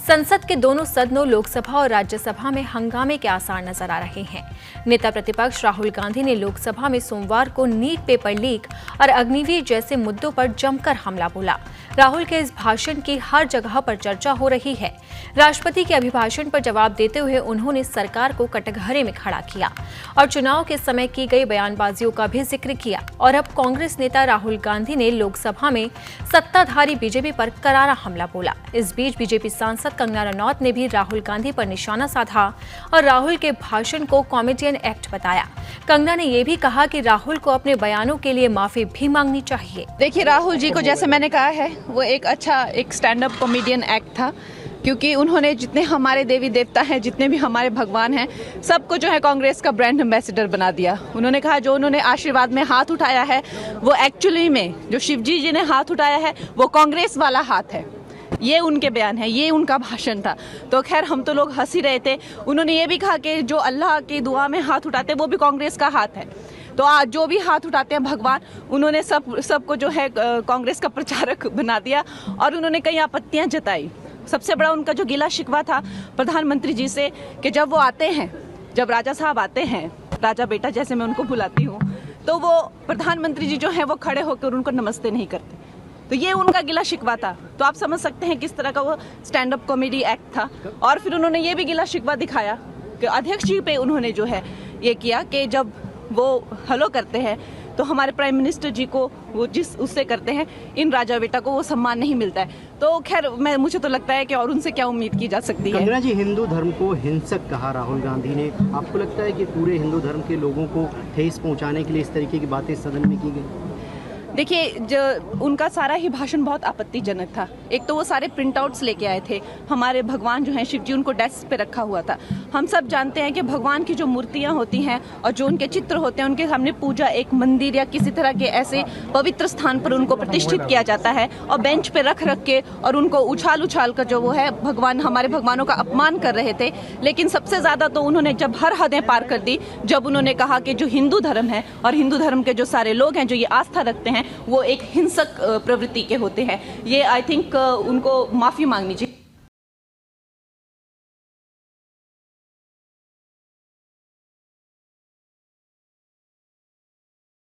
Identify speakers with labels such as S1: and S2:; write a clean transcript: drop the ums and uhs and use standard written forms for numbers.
S1: संसद के दोनों सदनों लोकसभा और राज्यसभा में हंगामे के आसार नजर आ रहे हैं। नेता प्रतिपक्ष राहुल गांधी ने लोकसभा में सोमवार को नीट पेपर लीक और अग्निवीर जैसे मुद्दों पर जमकर हमला बोला। राहुल के इस भाषण की हर जगह पर चर्चा हो रही है। राष्ट्रपति के अभिभाषण पर जवाब देते हुए उन्होंने सरकार को कटघरे में खड़ा किया और चुनाव के समय की गई बयानबाजियों का भी जिक्र किया। और अब कांग्रेस नेता राहुल गांधी ने लोकसभा में सत्ताधारी बीजेपी पर करारा हमला बोला। इस बीच बीजेपी सांसद कंगना रनौत ने भी राहुल गांधी पर निशाना साधा और राहुल के भाषण को कॉमेडियन एक्ट बताया। कंगना ने यह भी कहा कि राहुल को अपने बयानों के लिए माफी भी मांगनी चाहिए।
S2: देखिए, राहुल जी को जैसे मैंने कहा है, वो एक स्टैंड अप कॉमेडियन एक्ट था, क्योंकि उन्होंने जितने हमारे देवी देवता हैं, जितने भी हमारे भगवान हैं, सबको जो है कांग्रेस का ब्रांड एम्बेसडर बना दिया। उन्होंने कहा जो उन्होंने आशीर्वाद में हाथ उठाया है, वो एक्चुअली में जो शिवजी जी ने हाथ उठाया है वो कांग्रेस वाला हाथ है। ये उनके बयान है, ये उनका भाषण था। तो खैर हम तो लोग हंस ही रहे थे। उन्होंने ये भी कहा कि जो अल्लाह की दुआ में हाथ उठाते हैं वो भी कांग्रेस का हाथ है। तो आज जो भी हाथ उठाते हैं भगवान, उन्होंने सबको जो है कांग्रेस का प्रचारक बना दिया और उन्होंने कई आपत्तियां जताई। सबसे बड़ा उनका जो गिला शिकवा था प्रधानमंत्री जी से कि जब वो आते हैं, जब राजा साहब आते हैं, राजा बेटा जैसे मैं उनको बुलाती हूँ, तो वो प्रधानमंत्री जी जो है वो खड़े होकर उनको नमस्ते नहीं करते। तो ये उनका गिला शिकवा था। तो आप समझ सकते हैं किस तरह का वो स्टैंड अप कॉमेडी एक्ट था। और फिर उन्होंने ये भी गिला शिकवा दिखाया कि अध्यक्ष जी पे उन्होंने जो है ये किया कि जब वो हेलो करते हैं तो हमारे प्राइम मिनिस्टर जी को वो जिस उससे करते हैं, इन राजा बेटा को वो सम्मान नहीं मिलता है। तो खैर मुझे तो लगता है कि और उनसे क्या उम्मीद की जा सकती है।
S3: कंगना जी, हिंदू धर्म को हिंसक कहा राहुल गांधी ने। आपको लगता है कि पूरे हिंदू धर्म के लोगों को ठेस पहुंचाने के लिए इस तरीके की बातें सदन में की गई?
S2: देखिए, जो उनका सारा ही भाषण बहुत आपत्तिजनक था। एक तो वो सारे प्रिंट आउट्स लेके आए थे, हमारे भगवान जो हैं शिव जी, उनको डेस्क पे रखा हुआ था। हम सब जानते हैं कि भगवान की जो मूर्तियां होती हैं और जो उनके चित्र होते हैं, उनके सामने पूजा एक मंदिर या किसी तरह के ऐसे पवित्र स्थान पर उनको प्रतिष्ठित किया जाता है और बेंच पे रख के और उनको उछाल कर जो वो है हमारे भगवानों का अपमान कर रहे थे। लेकिन सबसे ज्यादा तो उन्होंने जब हर हदें पार कर दी, जब उन्होंने कहा कि जो हिंदू धर्म है और हिंदू धर्म के जो सारे लोग हैं जो ये आस्था रखते हैं, वो एक हिंसक प्रवृत्ति के होते हैं। ये आई थिंक उनको माफी मांगनी चाहिए।